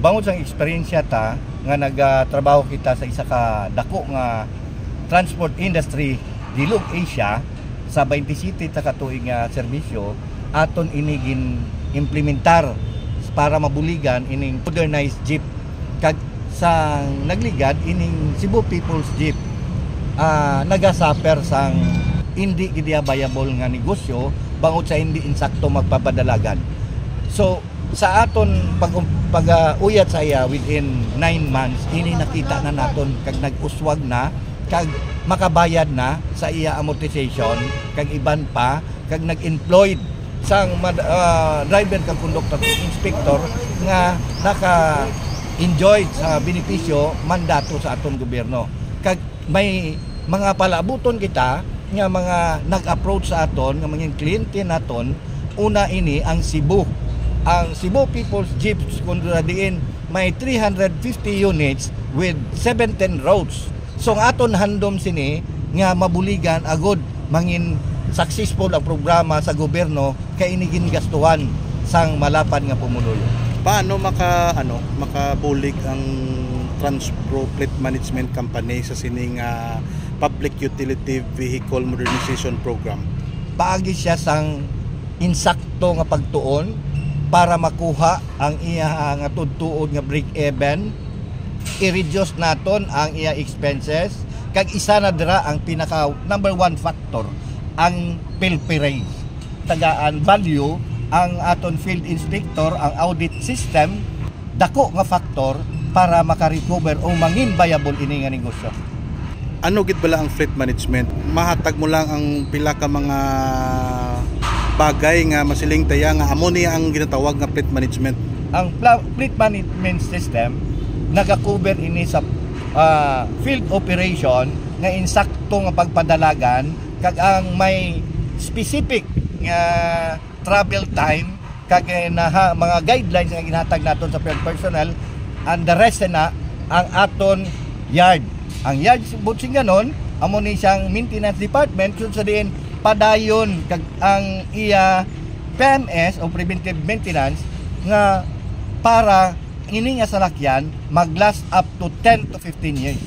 bangod sang eksperyensya ta nga nagtrabaho kita sa isa ka dako nga transport industry dilog Asia sa 20 city ta katuig nga serbisyo aton inigin implementar para mabuligan ining modernized jeep kag sa nagligad ining Cebu People's Jeep nagasaper sang hindi gid viable nga negosyo bangod sa hindi insakto magpapadalagan. So sa aton pag-uyat sa iya within 9 months ini nakita na naton kag nag-uswag na kag makabayad na sa iya amortization kag iban pa kag nag-employed sang driver kag conductor inspector nga naka-enjoy sa benepisyo mandato sa aton gobyerno. Kag may mga palabuton kita nga mga nag-approach sa aton nga mga kliyente naton una ini ang Cebu People's Jeeps kung diin may 350 units with 17 roads. So ang aton handom sini nga mabuligan agod mangin successful ang programa sa gobyerno kay inigin gastuhan sang malapad nga pumuluyo. Paano makabulig ang Transpro Fleet Management Company sa sining Public Utility Vehicle Modernization Program? Paagi siya sang insakto nga pagtuon para makuha ang iya nga tudtuod nga break even, i-reduce naton ang iya expenses kag isa na dira ang pinaka number 1 factor ang pilpirage tagaan value ang aton field inspector ang audit system dako nga factor para makarecover o mangin viable ini nga negosyo. Ano gid bala ang fleet management? Mahatag mo lang ang pila ka mga bagay nga masiling taya nga amo niya ang ginatawag nga fleet management. Ang fleet management system nagakover ini sa field operation nga insakto nga pagpadalagan kag ang may specific travel time kag mga guidelines nga ginhatag naton sa field personnel and the rest na ang aton yard. Ang yard butsing ganon amo ni siyang maintenance department kung sa diin padayon kag ang iya PMS o preventive maintenance nga para ini nga salakyan mag-last up to 10 to 15 years.